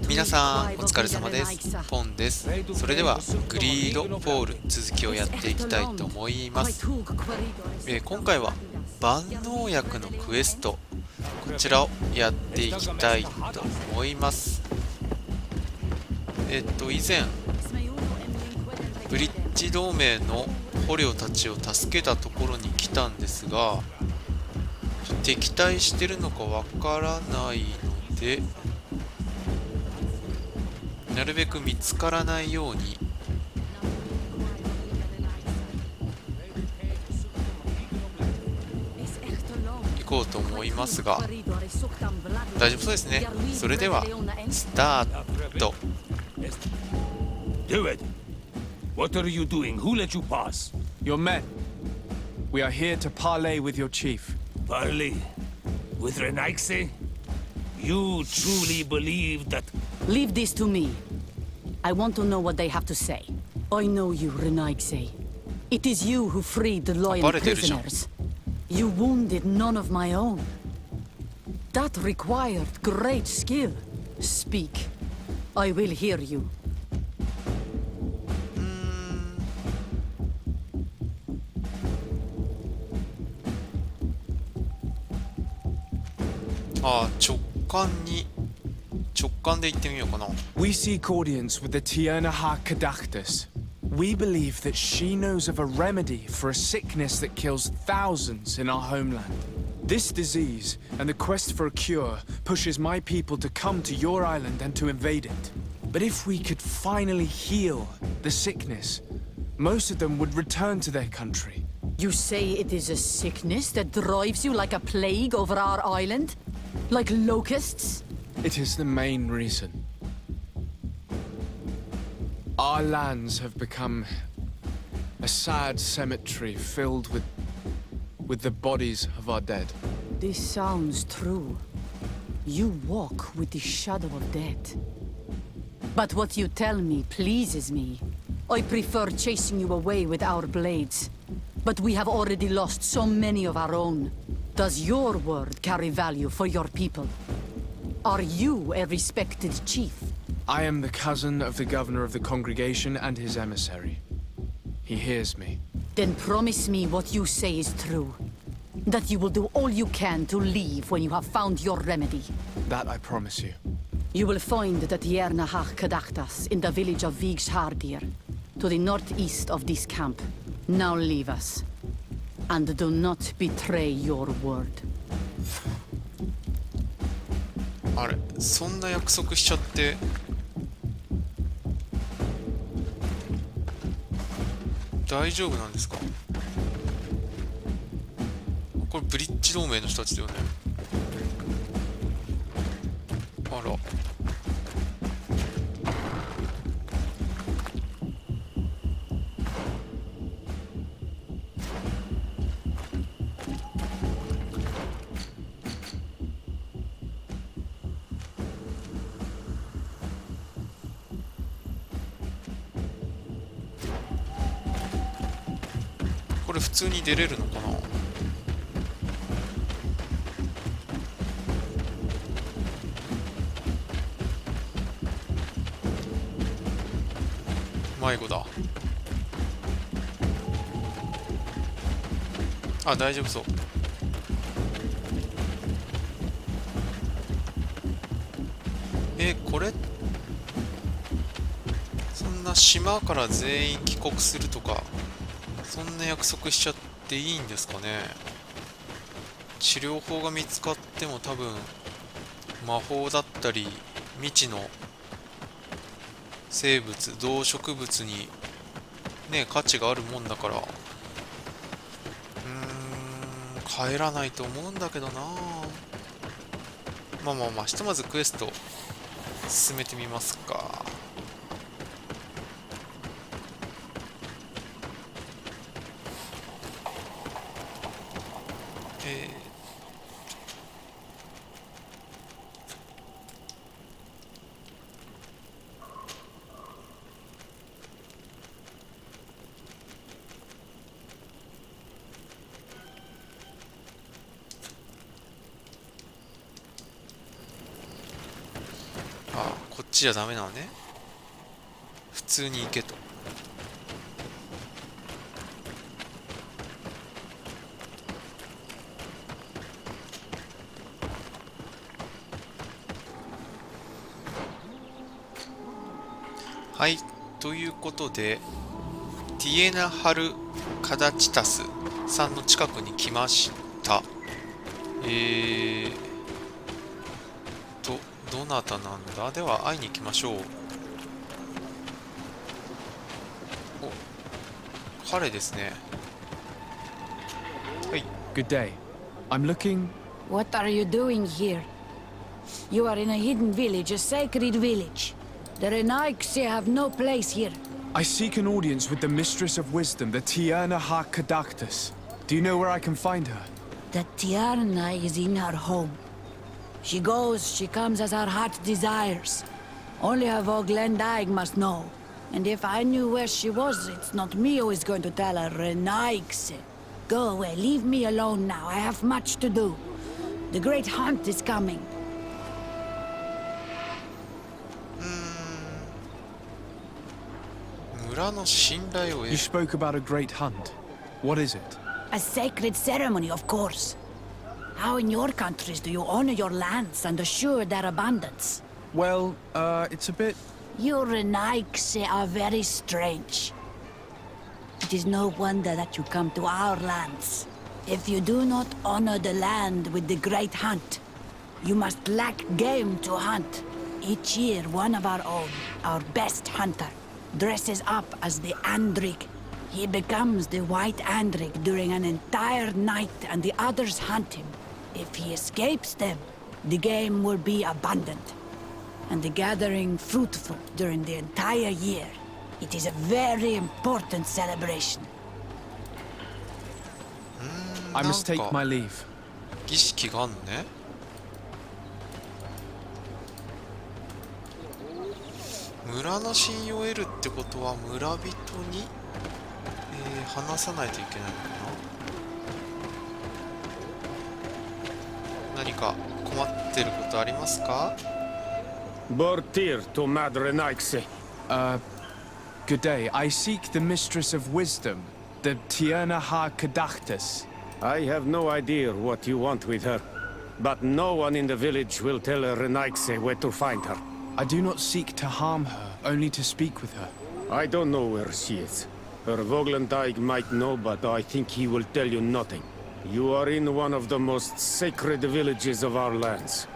皆さんお疲れ様です。ポンです。それではグリードフォール続きをやっていきたいと思います。今回は万能薬のクエスト、こちらをやっていきたいと思います。以前ブリッジ同盟の捕虜たちを助けたところに来たんですが、敵対してるのかわからないので、なるべく見つからないように行こうと思いますが、大丈夫そうですね。それではスタート。 Do it. What are you doing? Who let you pass? Your men. We are here to parley with your chief. Parley? With Renaigse? You truly believe that... Leave this to me. I want to know what they have to say. I know you, Renaigse. It is you who freed the loyal prisoners. You wounded none of my own. That required great skill. Speak. I will hear you. We seek audience with the Tiernaha Kadachtus. We believe that she knows of a remedy for a sickness that kills thousands in our homeland. This disease and the quest for a cure pushes my people to come to your island and to invade it. But if we could finally heal the sickness, most of them would return to their country. You say it is a sickness that drives you like a plague over our island? Like locusts? It is the main reason. Our lands have become a sad cemetery filled with the bodies of our dead. This sounds true. You walk with the shadow of death. But what you tell me pleases me. I prefer chasing you away with our blades. But we have already lost so many of our own. Does your word carry value for your people? Are you a respected chief? I am the cousin of the governor of the congregation and his emissary. He hears me. Then promise me what you say is true. That you will do all you can to leave when you have found your remedy. That I promise you. You will find the Tiernahach Kadachtas in the village of Vigshardir, to the northeast of this camp. Now leave us. And do not betray your word. あれ、そんな約束しちゃって大丈夫なんですか？これブリッジ同盟の人たちだよね。あら、これ普通に出れるのかな？迷子だ。あ、大丈夫そう。これそんな島から全員帰国するとか、そんな約束しちゃっていいんですかね。治療法が見つかっても多分魔法だったり未知の生物、動植物にね価値があるもんだから帰らないと思うんだけどな。まあひとまずクエスト進めてみますか。こっちじゃダメなのね。普通に行けと。はい、ということでティエナハル・カダチタスさんの近くに来ました。どなたなんだ。では会いに行きましょう。お、彼ですね。はい。 Good day. I'm looking. What are you doing here? You are in a hidden village, a sacred village. The Renaigse have no place here. I seek an audience with the Mistress of Wisdom, the Tiana Ha Kadactus. Do you know where I can find her? The Tiarna is in her home. She goes, she comes as her heart desires. Only her Voglendaig must know. And if I knew where she was, it's not me who is going to tell her Renaigse. Go away, leave me alone now. I have much to do. The great hunt is coming. 村の信頼を得 You る。 spoke about a great hunt. What is it? A sacred ceremony, of course. How in your countries do you honor your lands and assure their abundance? Well, it's a bit... You Renaigse are very strange. It is no wonder that you come to our lands. If you do not honor the land with the great hunt, you must lack game to hunt. Each year, one of our own, our best hunter, dresses up as the Andrig. He becomes the White Andrig during an entire night and the others hunt him. If he escapes them, the game will be abundant, and the gathering fruitful during the entire year. It is a very important celebration. I must take なんか my leave. 儀式があんのね。村の信用を得るってことは村人に、話さないといけないのかな。何か困ってることありますか？ Bortir to Mad Renaigse. Good day. I seek the Mistress of Wisdom, the Tiana Ha Kadactus. I have no idea what you want with her, but no one in the village will tell Renaigse where to find her. I do not seek to harm her, only to speak with her. I don't know where she is. Her Voglendaig might know, but I think he will tell you nothing. You are in one of the most sacred villages of our lands.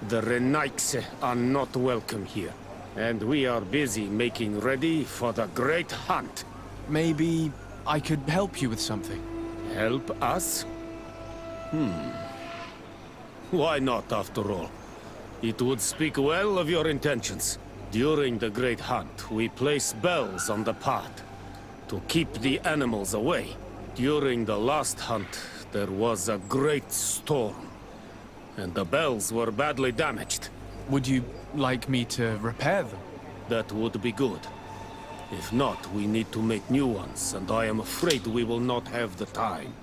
The Renaigse are not welcome here, and we are busy making ready for the great hunt. Maybe I could help you with something. Help us? Why not, after all? It would speak well of your intentions. During the great hunt, we place bells on the path to keep the animals away. During the last hunt, there was a great storm, and the bells were badly damaged. Would you like me to repair them? That would be good. If not, we need to make new ones, and I am afraid we will not have the time.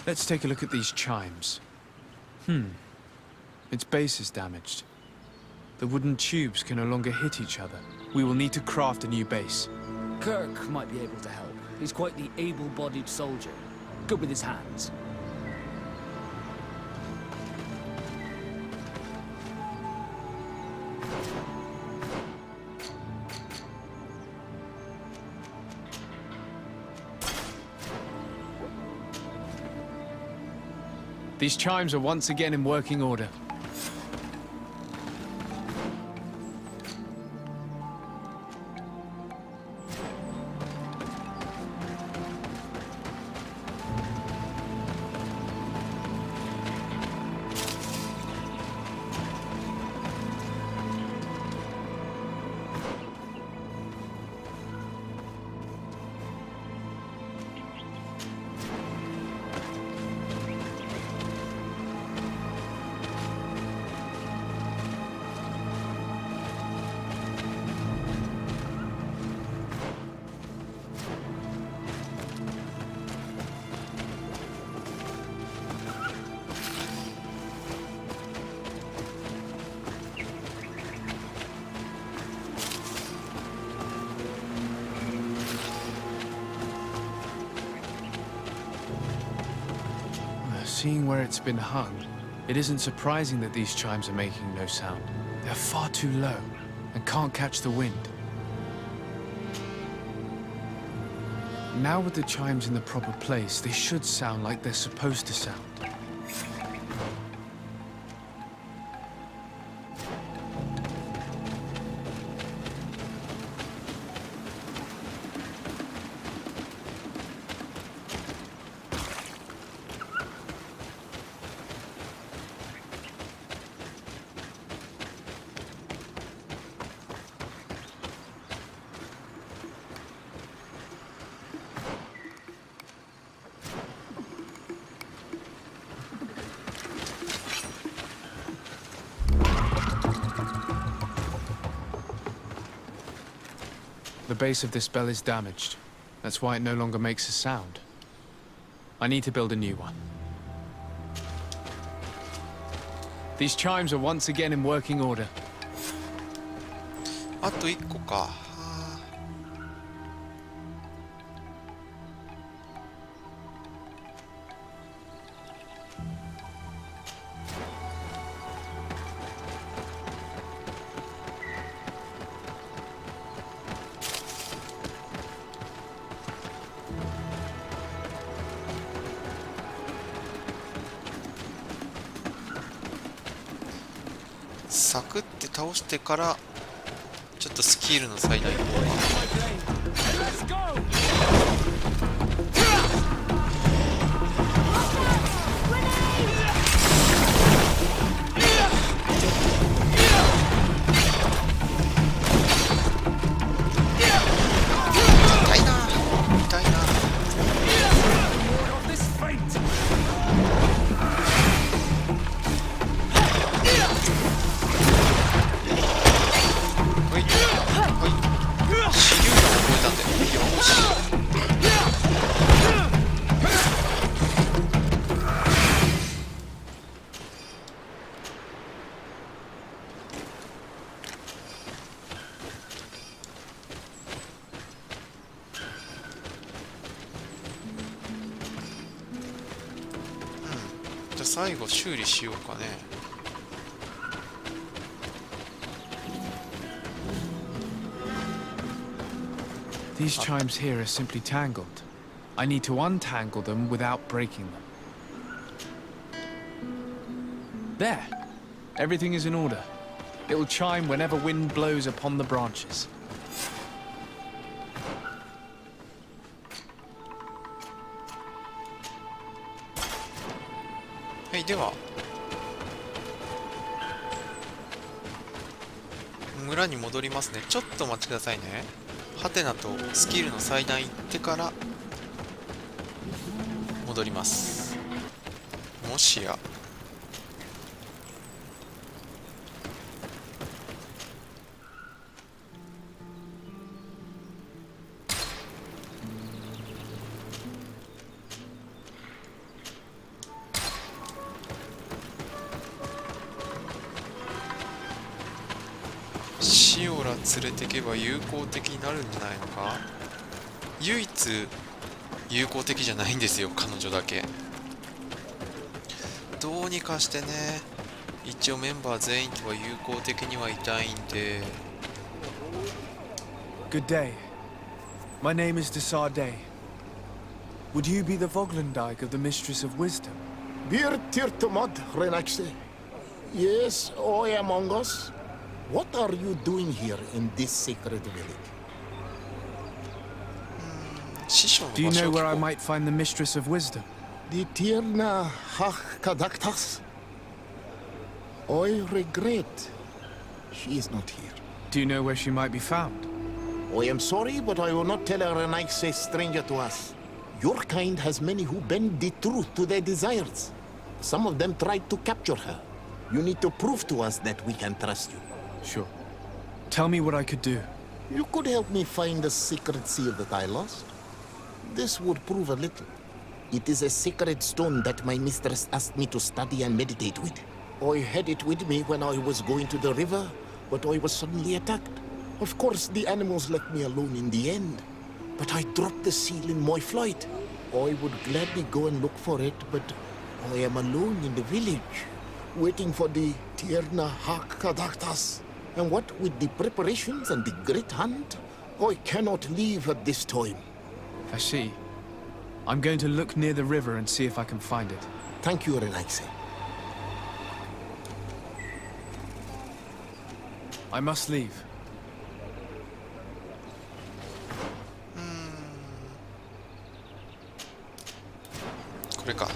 Let's take a look at these chimes. Its base is damaged. The wooden tubes can no longer hit each other. We will need to craft a new base. Kirk might be able to help. He's quite the able-bodied soldier. Good with his hands. These chimes are once again in working order. Seeing where it's been hung, it isn't surprising that these chimes are making no sound. They're far too low and can't catch the wind. Now with the chimes in the proper place, they should sound like they're supposed to sound. The base of this bell is damaged. That's why it no longer makes a sound. I need to build a new one. These chimes are once again in working order. あと1個か。サクって倒してからちょっとスキルの最大化。痛いな痛いな。最後修理しようかね。These chimes here are simply tangled. I need to untangle them without breaking them. There! Everything is in order. It will chime whenever wind blows upon the branches. はい、では村に戻りますね。ちょっとお待ちくださいね。ハテナとスキルの祭壇行ってから戻ります。もしやシオラ連れてけば友好的になるんじゃないのか。唯一友好的じゃないんですよ、彼女だけ。どうにかしてね、一応メンバー全員とは友好的にはいたいんで。 Good day. My name is Desarde. Would you be the Voglandike of the Mistress of Wisdom? Bir tirtumad, Renaxe. Yes, I am among us. What are you doing here in this sacred village? 師匠の Do you 場所 know を where I 聞こ might find the Mistress of Wisdom? The Tierna Hach Kadaktas? I regret she is not here. Do you know where she might be found? I am sorry, but I will not tell a Renaxe stranger to us. Your kind has many who bend the truth to their desires. Some of them tried to capture her. You need to prove to us that we can trust you. Sure. Tell me what I could do. You could help me find the secret seal that I lost. This would prove a little. It is a sacred stone that my mistress asked me to study and meditate with. I had it with me when I was going to the river, but I was suddenly attacked. Of course, the animals left me alone in the end. But I dropped the seal in my flight. I would gladly go and look for it, but I am alone in the village, waiting for the Tierna Hakadaktas. And what with the preparations and the great hunt, I cannot leave at this time. I see. I'm going to look near the river and see if I can find it. Thank you, Renaxe. I must leave. これか。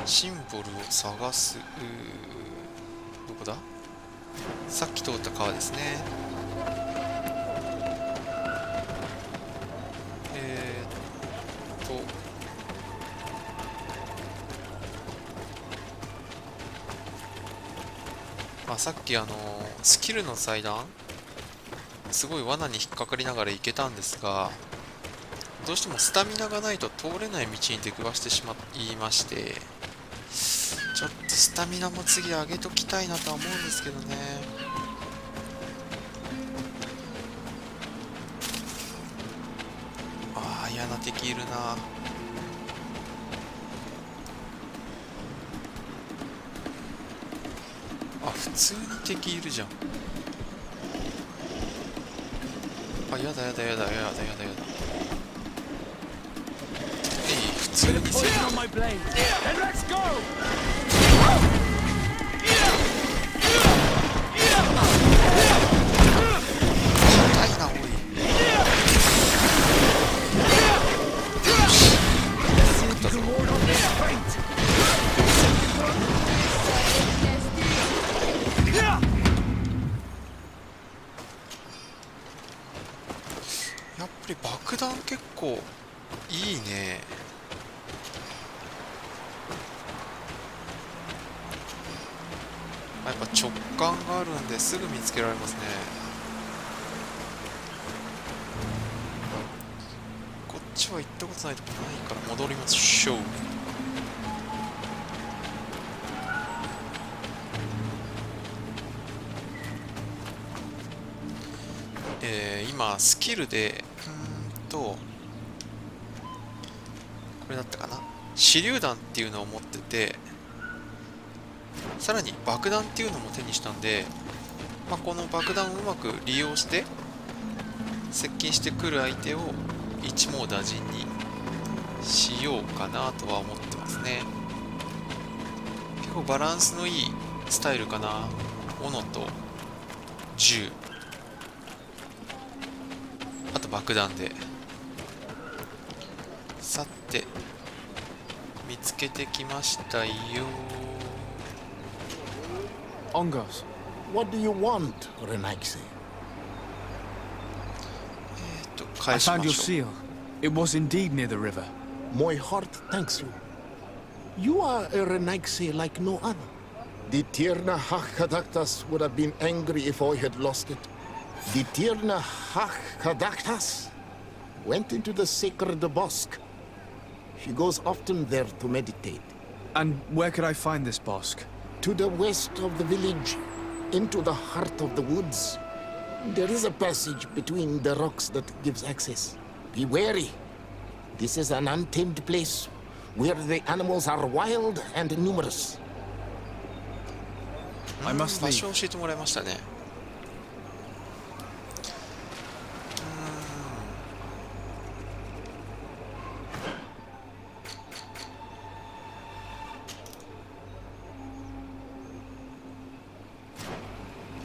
シンボルを探す。どこだ。さっき通った川ですね。さっきスキルの祭壇すごい罠に引っかかりながら行けたんですが、どうしてもスタミナがないと通れない道に出くわしてしまいまして、ちょっとスタミナも次上げときたいなとは思うんですけどね。ああ、嫌な敵いるな。普通に敵いるじゃん。あ、やだやだやだやだやだやだ。普通にせよ。硬いな、おい。よし。作ったぞ。やっぱり爆弾結構いいね。やっぱ直感があるんですぐ見つけられますね。こっちは行ったことないとこないから戻りましょう。今スキルでこれだったかな、手榴弾っていうのを持ってて、さらに爆弾っていうのも手にしたんで、この爆弾をうまく利用して接近してくる相手を一網打尽にしようかなとは思ってますね。結構バランスのいいスタイルかな。斧と銃、あと爆弾で。さて見つけてきましたよ。Ongos. What do you want, Renaxe? 返 I し found ま your しょう。 seal. It was indeed near the river. My heart thanks you. You are a Renaxe like no other. The Tierna Hakadaktas would have been angry if I had lost it. The Tierna Hakadaktas went into the sacred bosque. She goes often there to meditate. And where could I find this bosque? To the west of the village, into the heart of the woods. There is a passage between the rocks that gives access. Be wary. This is an untamed place where the animals are wild and numerous. I must 場 leave. 所を教えてもらいましたね。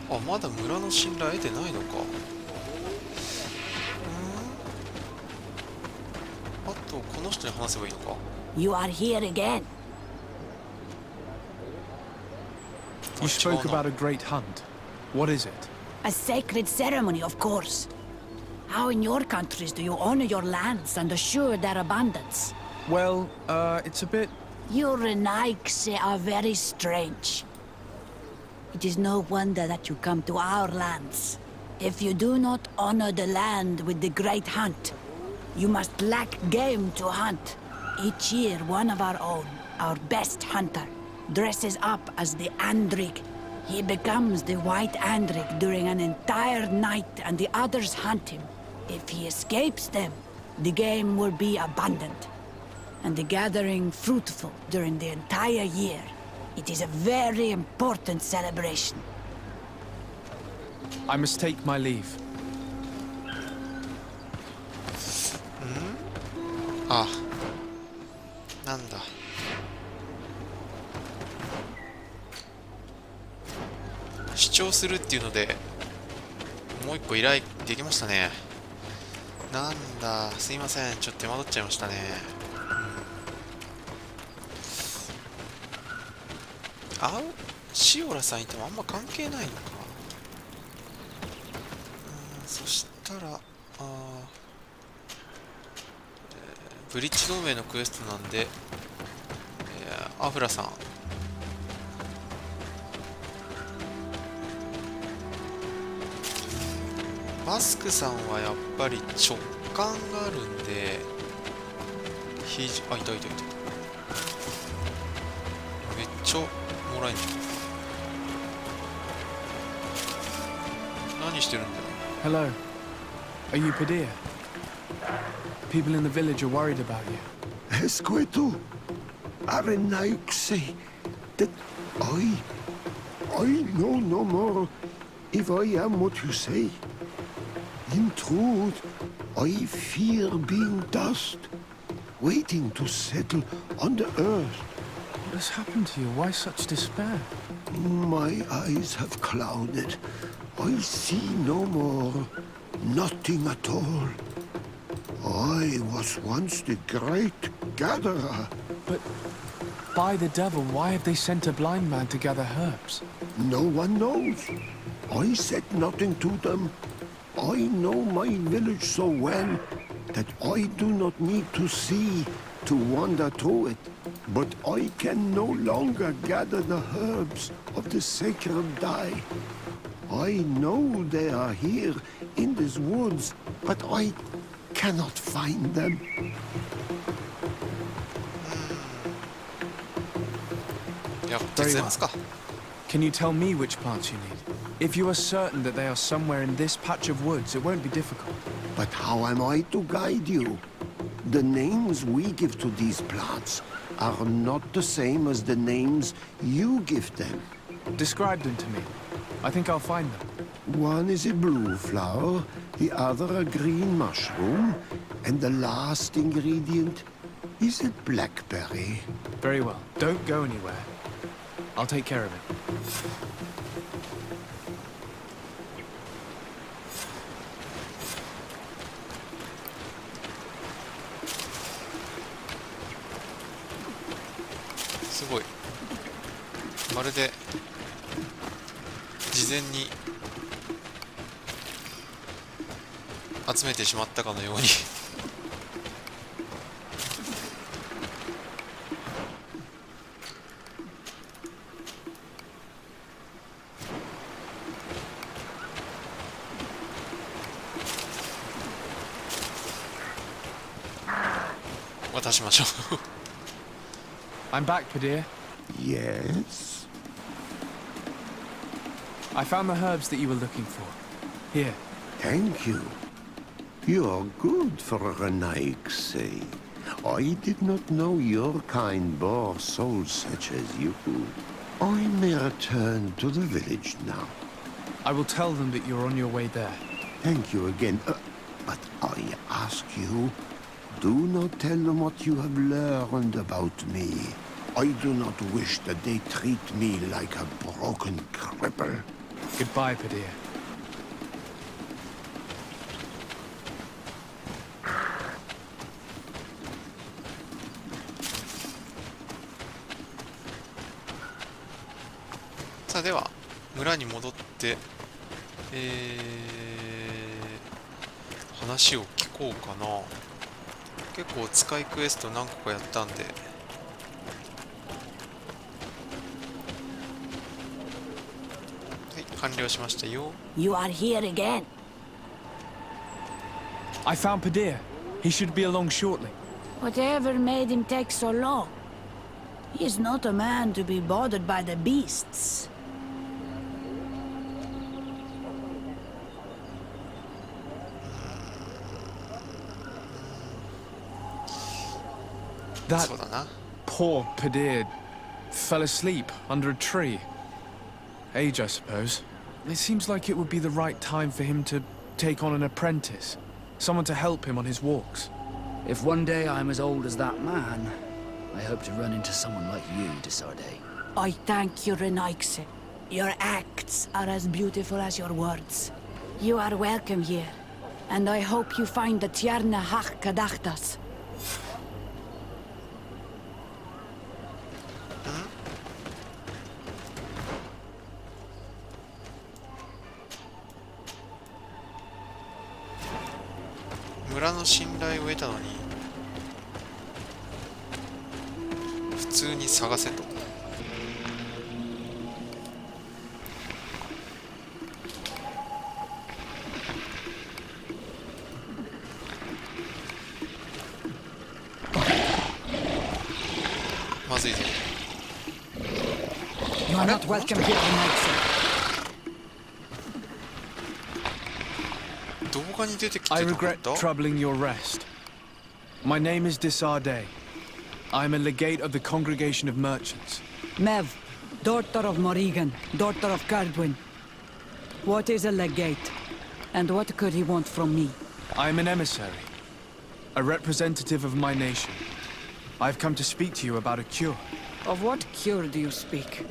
あ、まだ村の信頼得てないのか。あとこの人に話せばいいのか。 You are here again. You spoke about a great hunt. What is it? A sacred ceremony, of course. How in your countries do you honor your lands and assure their abundance? Well, it's a bit... Your Renaigse are very strange. It is no wonder that you come to our lands. If you do not honor the land with the great hunt, you must lack game to hunt. Each year, one of our own, our best hunter, dresses up as the Andrig. He becomes the White Andrig during an entire night and the others hunt him. If he escapes them, the game will be abundant and the gathering fruitful during the entire year. It is a very important celebration. I must take my leave. あ、なんだ。主張するっていうのでもう一個依頼できましたね。なんだ、すいません、ちょっと手間取っちゃいましたね。シオラさんいてもあんま関係ないのか。そしたらブリッジ同盟のクエストなんで、アフラさん、バスクさんはやっぱり直感があるんで、あ、いたいたいた。めっちゃもらえんじゃん。何してるんだよ。 Hello. Are you Padir? People in the village are worried about you. Esqueto, Arenaixi, that I know no more if I am what you say. In truth, I fear being dust, waiting to settle on the earth. What has happened to you? Why such despair? My eyes have clouded. I see no more, nothing at all. I was once the great gatherer. But by the devil, why have they sent a blind man to gather herbs? No one knows. I said nothing to them. I know my village so well that I do not need to see to wander through it. But I can no longer gather the herbs of the sacred dye. I know they are here in these woods, but I cannot find them. Very well. Can you tell me which plants you need? If you are certain that they are somewhere in this patch of woods, it won't be difficult. But how am I to guide you? The names we give to these plants are not the same as the names you give them. Describe them to me. I think I'll find them. One is a blue flower, the other a green mushroom, and the last ingredient is a blackberry. Very well. Don't go anywhere. I'll take care of it. It's まるで事前に集めてしまったかのように渡しましょう。I'm back, Padir. Yes? I found the herbs that you were looking for. Here. Thank you. You're good for a Renaigse. I did not know your kind bore souls such as you. I may return to the village now. I will tell them that you're on your way there. Thank you again. But I ask you, do not tell them what you have learned about me. I do not wish that they treat me like a broken cripple. Goodbye, Padir.さあでは村に戻って、話を聞こうかな。結構使いクエスト何個かやったんで、はい、完了しましたよ。 You are here again. I found Padir. He should be along shortly. Whatever made him take so long? He is not a man to be bothered by the beasts. That そうだな。 poor Padir fell asleep under a tree. Age, I suppose. It seems like it would be the right time for him to take on an apprentice. Someone to help him on his walks. If one day I'm as old as that man, I hope to run into someone like you, Desarde. I thank you, Renaigse. Your acts are as beautiful as your words. You are welcome here, and I hope you find the Tierna Hach Kadachtas. 村の信頼を得たのに普通に探せと。まずいぞ。 You are not welcome here, Renaigse. 動画に出てきて I なかっ regret た？ troubling your rest. My name is Desarde. I'm a legate of the Congregation of Merchants. Mev, daughter of Morrigan, daughter of Cardwin. What is a legate? And what could he want from me? I'm an emissary, a representative of my nation. I've come to speak to you about a cure. Of what cure do you speak?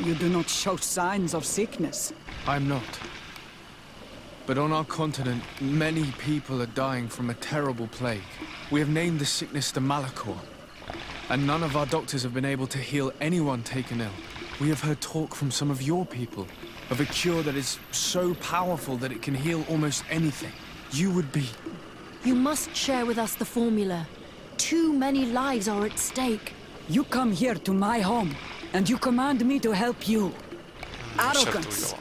You do not show signs of sickness. I'm not. But on our continent, many people are dying from a terrible plague. We have named the sickness the Malachor, and none of our doctors have been able to heal anyone taken ill. We have heard talk from some of your people of a cure that is so powerful that it can heal almost anything. You would be... You must share with us the formula. Too many lives are at stake. You come here to my home, and you command me to help you. おっしゃる通りだ Arrogance. わ。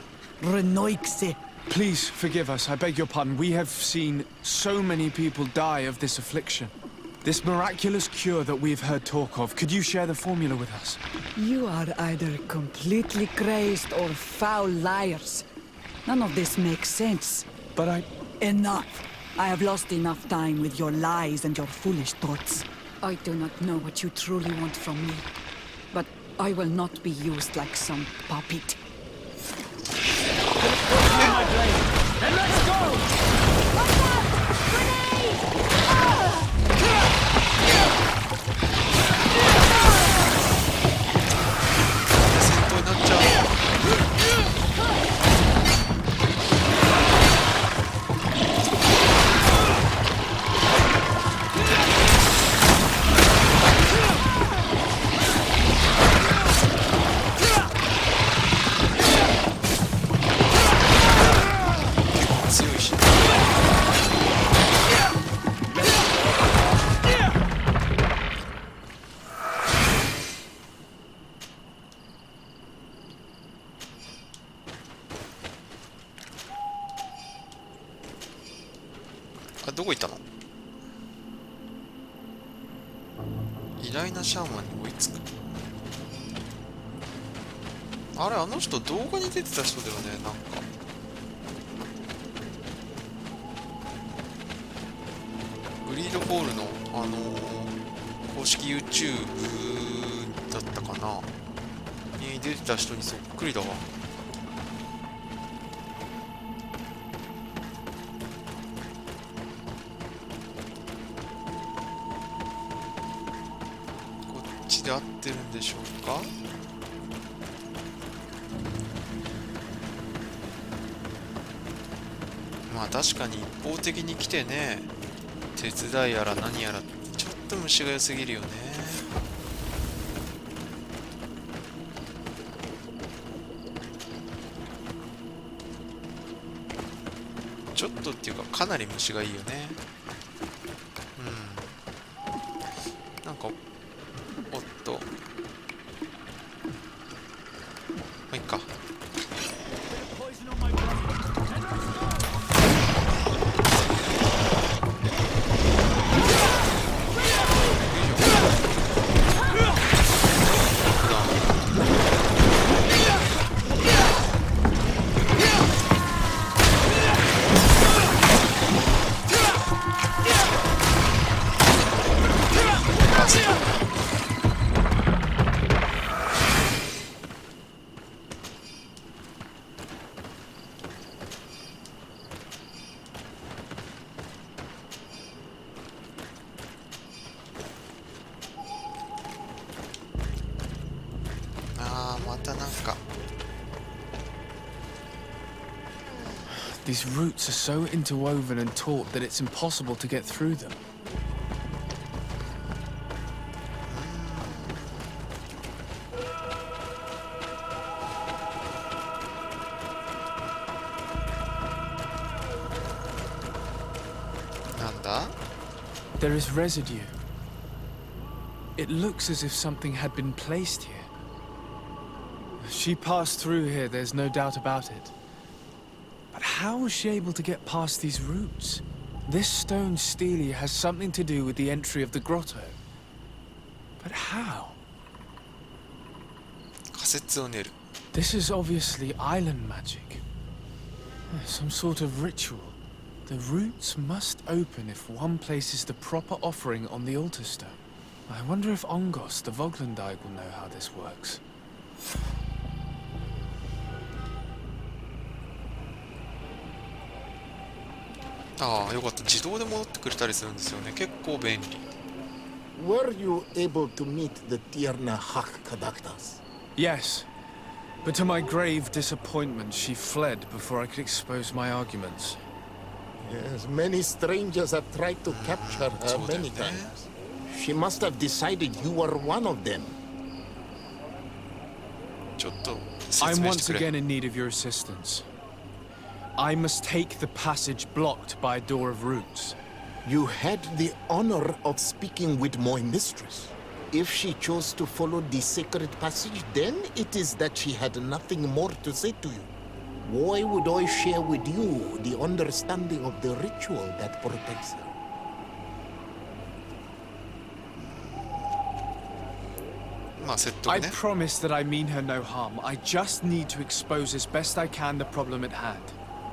Renoixe. Please forgive us, I beg your pardon. We have seen so many people die of this affliction. This miraculous cure that we've heard talk of, could you share the formula with us? You are either completely crazed or foul liars. None of this makes sense. But I... Enough. I have lost enough time with your lies and your foolish thoughts. I do not know what you truly want from me, but I will not be used like some puppet. Then let's go!あ、どこ行ったの？偉大なシャーマンに追いつく。あれ、あの人動画に出てた人だよね、なんか。グリードフォールの公式 YouTube だったかなに出てた人にそっくりだわ。こっちで合ってるんでしょうか。まあ確かに一方的に来てね、手伝いやら何やらちょっと虫が良すぎるよね。ちょっとっていうかかなり虫がいいよね。なんかおっと、まあいっか。These roots are so interwoven and taut that it's impossible to get through them. There is residue. It looks as if something had been placed here. She passed through here, there's no doubt about it. But how was she able to get past these roots? This stone stele has something to do with the entry of the grotto. But how? This is obviously island magic. Some sort of ritual. The roots must open if one places the proper offering on the altar stone. I wonder if Ongos, the Voglendike, will know how this works. ああ、よかった。自動で戻ってくれたりするんですよね。結構便利。Were you able to meet the Tierna Hak Kadaktas? Yes, but to my grave disappointment, she fled before I could expose my arguments. Yes, many strangers have tried to capture her many times. She must have decided you were one of them. I'm once again in need of your assistance. I must take the passage blocked by a door of roots. You had the honor of speaking with my mistress. If she chose to follow the sacred passage, then it is that she had nothing more to say to you. Why would I share with you the understanding of the ritual that protects her? I promise that I mean her no harm. I just need to expose as best I can the problem at hand.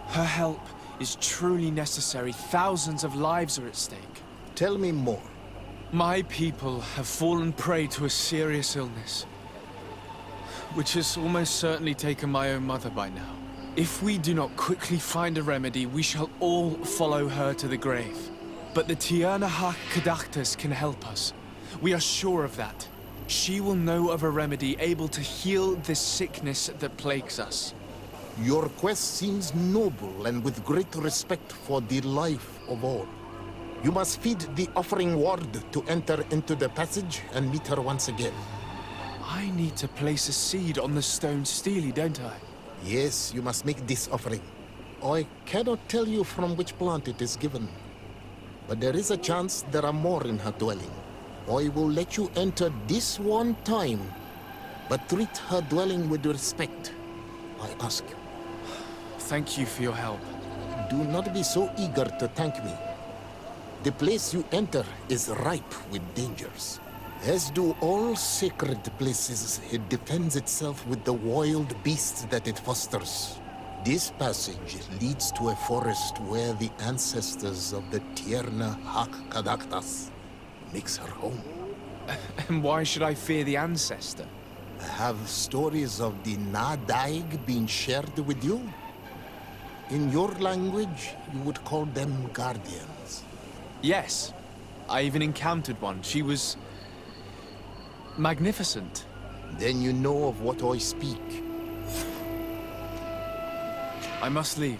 Her help is truly necessary. Thousands of lives are at stake. Tell me more. My people have fallen prey to a serious illness, which has almost certainly taken my own mother by now. If we do not quickly find a remedy, we shall all follow her to the grave. But the Tierna Hak Kadaktas can help us. We are sure of that. She will know of a remedy able to heal this sickness that plagues us. Your quest seems noble and with great respect for the life of all. You must feed the offering ward to enter into the passage and meet her once again. I need to place a seed on the stone stele, don't I? Yes, you must make this offering. I cannot tell you from which plant it is given, but there is a chance there are more in her dwelling. I will let you enter this one time, but treat her dwelling with respect, I ask you. Thank you for your help. Do not be so eager to thank me. The place you enter is ripe with dangers. As do all sacred places, it defends itself with the wild beasts that it fosters. This passage leads to a forest where the ancestors of the Tierna Hak Kadaktas makes her home. And why should I fear the ancestor? Have stories of the Nadaig been shared with you? In your language, you would call them guardians. Yes. I even encountered one. She was magnificent. Then you know of what I speak. I must leave.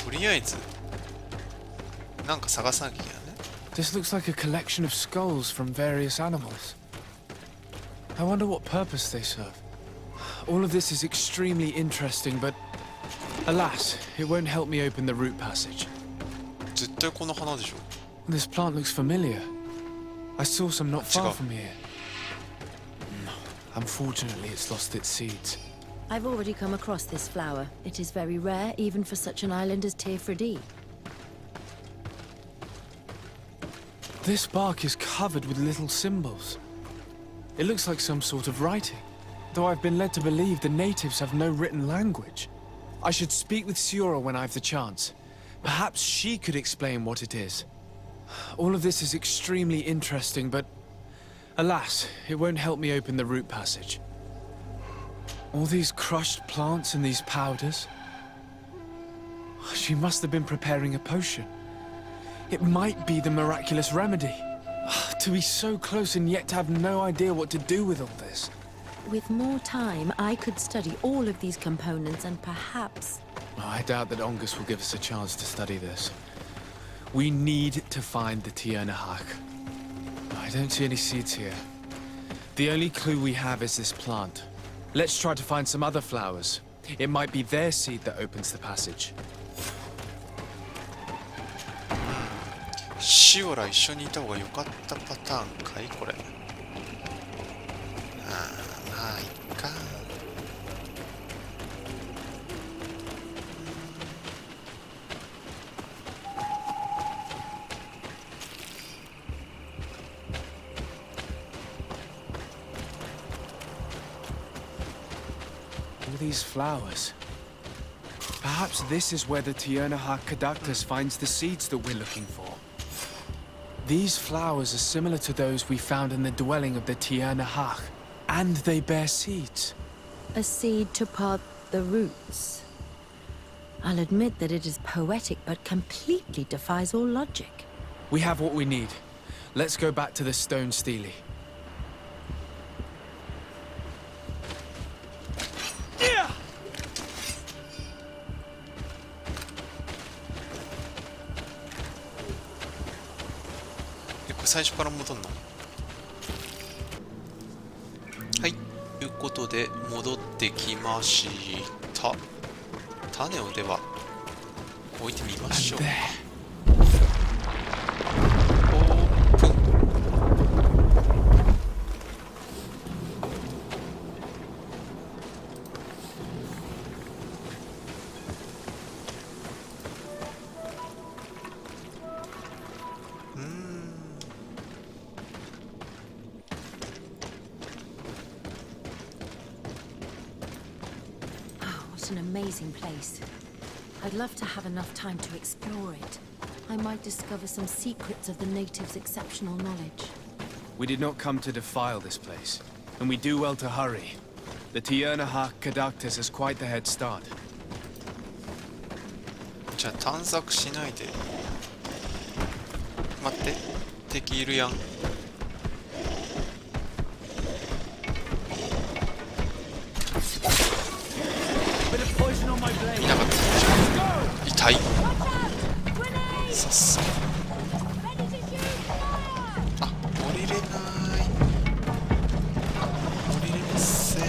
とりあえずなんか探さなきゃいけないね。 This looks like a collection of skulls from various animals. I wonder what purpose they serve. All of this is extremely interesting, but alas, it won't help me open the root passage. 絶対この花でしょ。 This plant looks familiar. I saw some not far from here. Unfortunately, it's lost its seeds. I've already come across this flower. It is very rare, even for such an island as Teofredi. This bark is covered with little symbols. It looks like some sort of writing, though I've been led to believe the natives have no written language. I should speak with Siora when I have the chance. Perhaps she could explain what it is. All of this is extremely interesting, but alas, it won't help me open the root passage. All these crushed plants and these powders. She must have been preparing a potion. It might be the miraculous remedy. To be so close and yet to have no idea what to do with all this. With more time, I could study all of these components and perhaps... I doubt that Ongus will give us a chance to study this. We need to find the Tiernahak. I don't see any seeds here. The only clue we have is this plant. Let's try to find some other flowers. It might be their seed that opens the passage. シオラ一緒にいた方が良かったパターンかいこれ。まあいっか。All these flowers. Perhaps this is where the Tiernahak Kadaktas finds the seeds that we're looking for. These flowers are similar to those we found in the dwelling of the Tiernahak, and they bear seeds. A seed to part the roots. I'll admit that it is poetic, but completely defies all logic. We have what we need. Let's go back to the stone stele. Yeah! これ最初から戻んの？はい、ということで戻ってきました。種をでは置いてみましょう。オープン。What an amazing place. I'd love to have enough time to explore it. I might discover some secrets of the natives' exceptional knowledge. We did not come to defile this place, and we do well to hurry. The Tiernahak Kadaktas has quite the head start. じゃあ探索しないで。待って、敵いるやん。いなかった。痛い。さっさ。あ、降りれない。降りれません。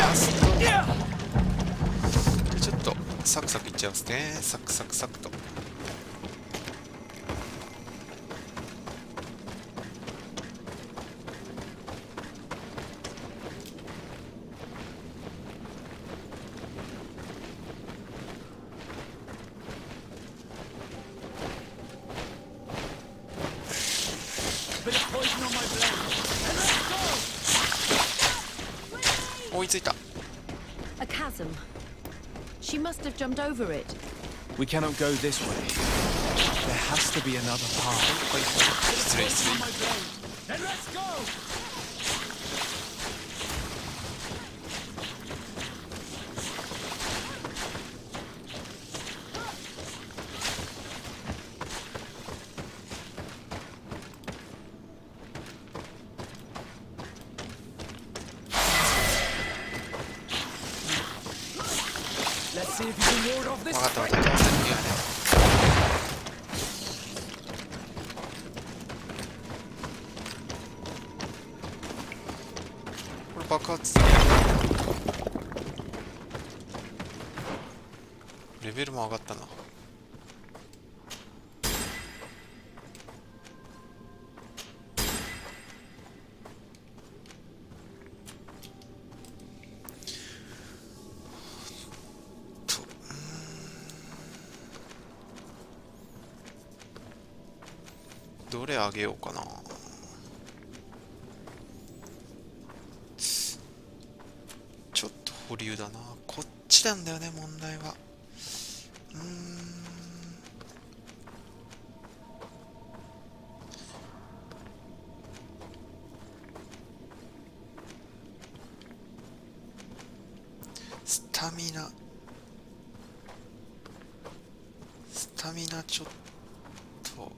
ラスト。ちゃいますね。サクサクサクと。追いついた。 A chasm. She must have jumped over it. We cannot go this way. There has to be another path. 失礼失礼。 Then let's go! Let's see if you can ward off this 分かった分か fight. った。いやね。これ爆発。レベルも上がったな。どれあげようかな。ちょっと保留だな。こっちなんだよね、問題は。スタミナちょっと。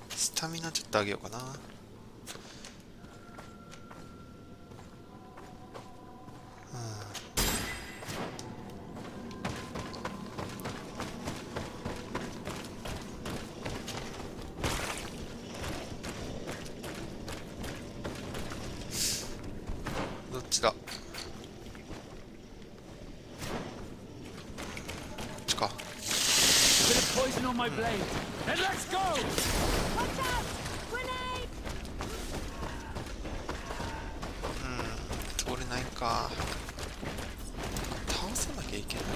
スタミナちょっと上げようかな。どっちだ。こっちか。Bit of poison on my blade. Then let's go! Watch out! Grenade! 通れないか。倒さなきゃいけないよね。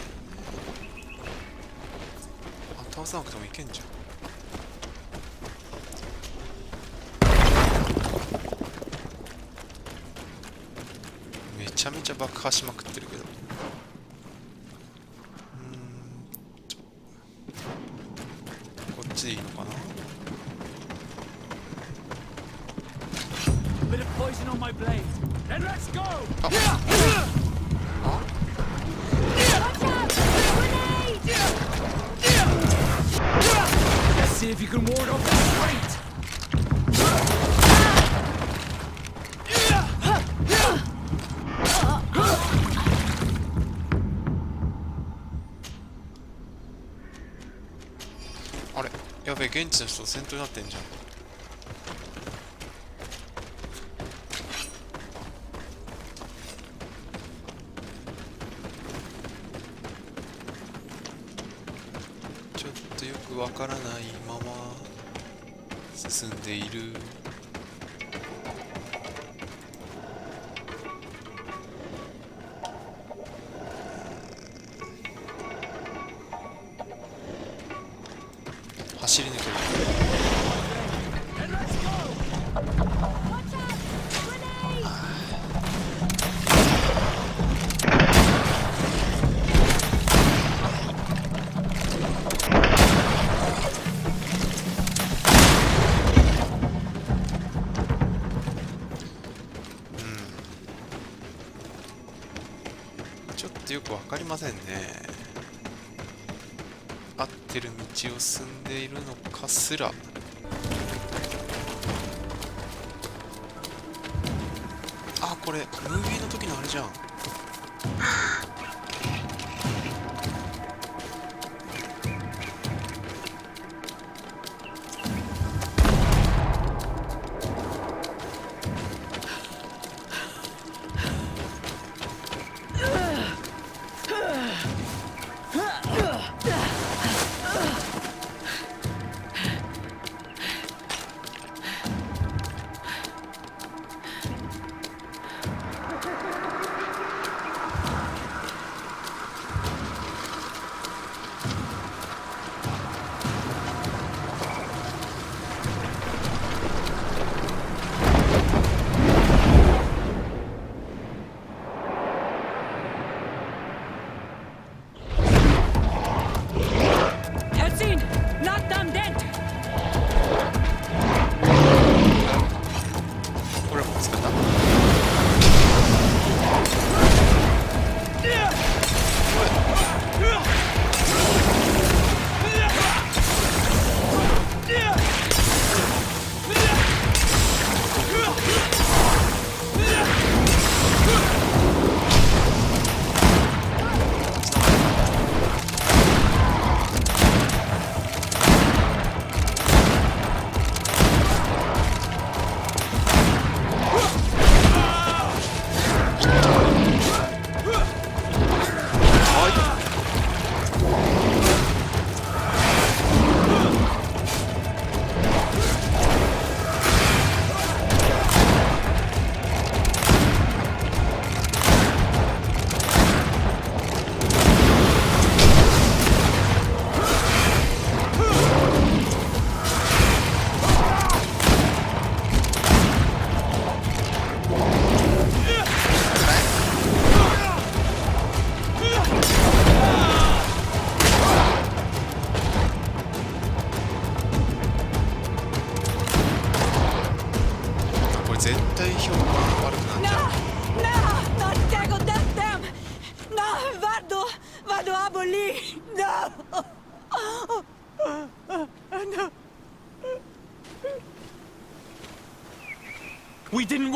あ、倒さなくてもいけんじゃん。めちゃめちゃ爆破しまくってるけど。こっちでいいのかな。 Bit of poison on my blade. Then let's go! Ah. Watch out! Grenade! Let's see if you can ward off this fight. あれ、やべえ、現地の人と戦闘になってんじゃん。ちょっとよくわからないまま進んでいる。走り抜ける。 Then let's go! Watch out! Grenade! ちょっとよくわかりませんね。合ってる道を進んでいるのかすら。あ、これムービーの時のあれじゃん。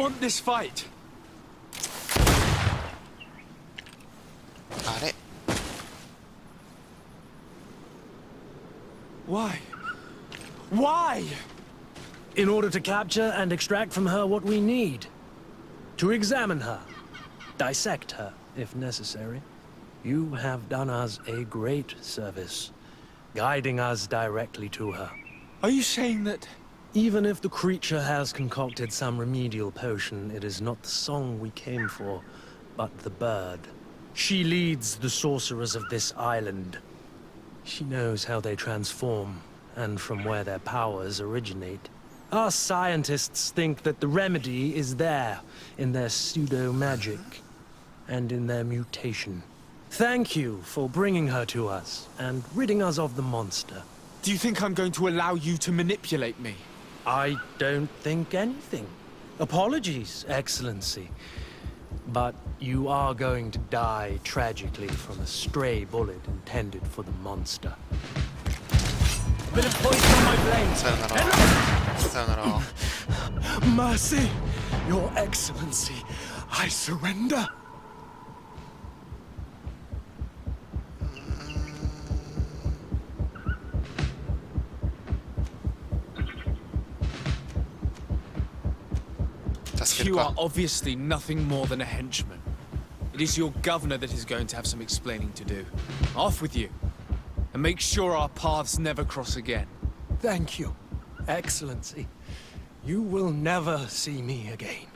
want this fight. あれ Why? Why? In order to capture and extract from her what we need. To examine her. Dissect her, if necessary. You have done us a great service, guiding us directly to her. Are you saying that... Even if the creature has concocted some remedial potion, it is not the song we came for, but the bird. She leads the sorcerers of this island. She knows how they transform, and from where their powers originate. Our scientists think that the remedy is there, in their pseudo-magic, and in their mutation. Thank you for bringing her to us, and ridding us of the monster. Do you think I'm going to allow you to manipulate me? I don't think anything. Apologies, Excellency. But you are going to die tragically from a stray bullet intended for the monster. Bit of poison on my blade. さよならさよなら Mercy! Your Excellency, I surrender. 助ける You か are obviously nothing more than a henchman. It is your governor that is going to have some explaining to do. Off with you. And make sure our paths never cross again. Thank you, Excellency. You will never see me again.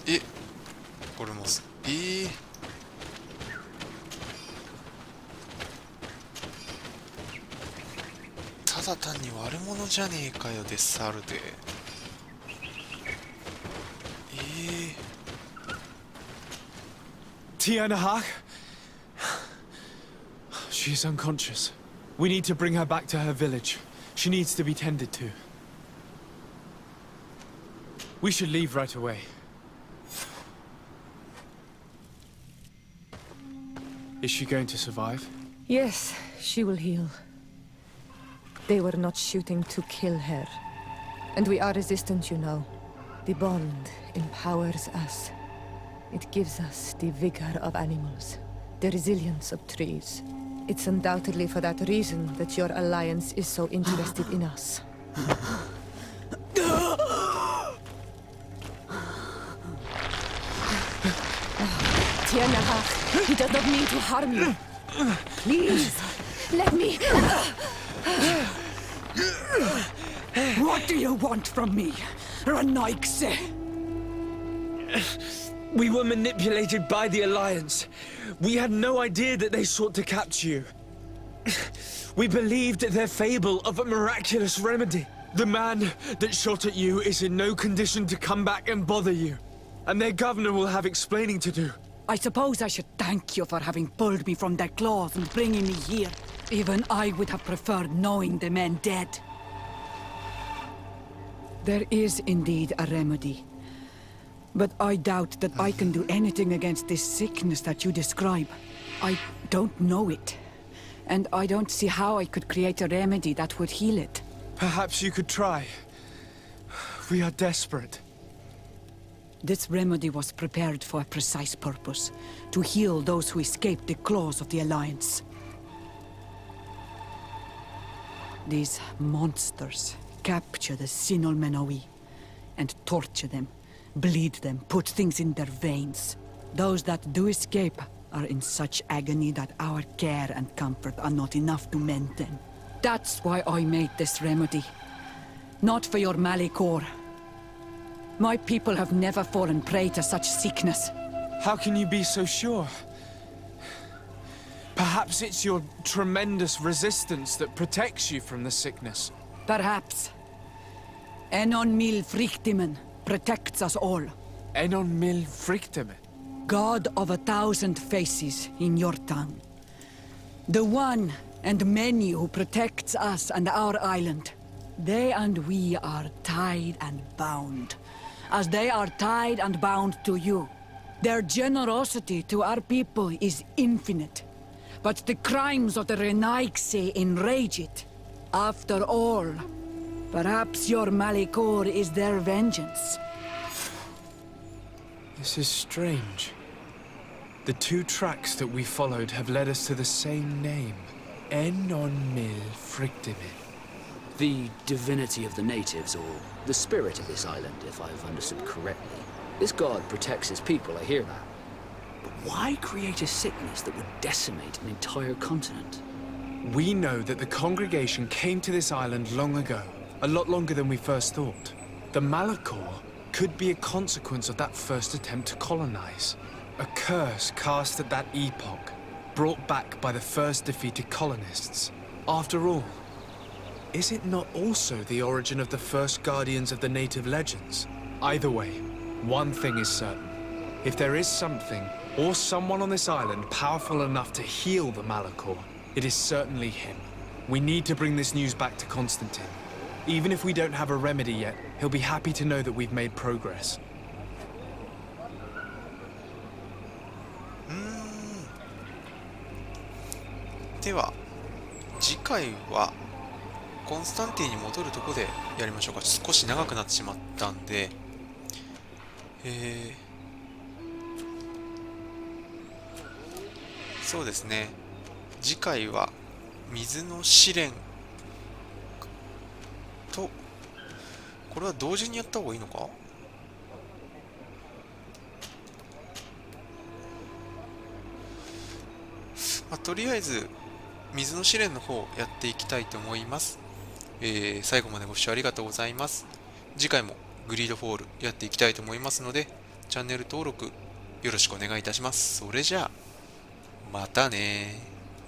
えこれもただ単に悪者じゃねえかよデスアルデTiana Hawk? She is unconscious. We need to bring her back to her village. She needs to be tended to. We should leave right away. Is she going to survive? Yes, she will heal. They were not shooting to kill her. And we are resistant, you know. The bond empowers us. It gives us the vigor of animals, the resilience of trees. It's undoubtedly for that reason that your alliance is so interested in us. Tiana, he does not mean to harm you. Please, let me... What do you want from me, Ranaikse? We were manipulated by the Alliance. We had no idea that they sought to capture you. We believed their fable of a miraculous remedy. The man that shot at you is in no condition to come back and bother you. And their governor will have explaining to do. I suppose I should thank you for having pulled me from their claws and bringing me here. Even I would have preferred knowing the men dead. There is indeed a remedy. But I doubt that I can do anything against this sickness that you describe. I don't know it. And I don't see how I could create a remedy that would heal it. Perhaps you could try. We are desperate. This remedy was prepared for a precise purpose. To heal those who escaped the claws of the Alliance. These monsters capture the Sinol Menoi and torture them, bleed them, put things in their veins. Those that do escape are in such agony that our care and comfort are not enough to mend them. That's why I made this remedy. Not for your Malikor. My people have never fallen prey to such sickness. How can you be so sure? Perhaps it's your tremendous resistance that protects you from the sickness. Perhaps. Enon mil frictimen protects us all. Enon mil frictimen. God of 1,000 faces in your tongue. The one and many who protects us and our island. They and we are tied and bound. As they are tied and bound to you. Their generosity to our people is infinite. But the crimes of the Renaigse enrage it. After all, perhaps your Malikor is their vengeance. This is strange. The two tracks that we followed have led us to the same name. Enon Mil Frictimin. The divinity of the natives, or the spirit of this island, if I've understood correctly. This god protects his people, I hear that. But why create a sickness that would decimate an entire continent? We know that the congregation came to this island long ago, a lot longer than we first thought. The Malachor could be a consequence of that first attempt to colonize. A curse cast at that epoch, brought back by the first defeated colonists. After all, is it not also the origin of the first guardians of the native legends? Either way, one thing is certain. If there is something, or someone on this island powerful enough to heal the Malachor, it is certainly him. We need to bring this news back to Constantine. Even if we don't have a remedy yet, he'll be happy to know that we've made progress. では次回はコンスタンティンに戻るところでやりましょうか。少し長くなってしまったんで、そうですね、次回は水の試練と、これは同時にやった方がいいのか。とりあえず水の試練の方やっていきたいと思います。最後までご視聴ありがとうございます。次回もグリードフォールやっていきたいと思いますので、チャンネル登録よろしくお願いいたします。それじゃあまたね。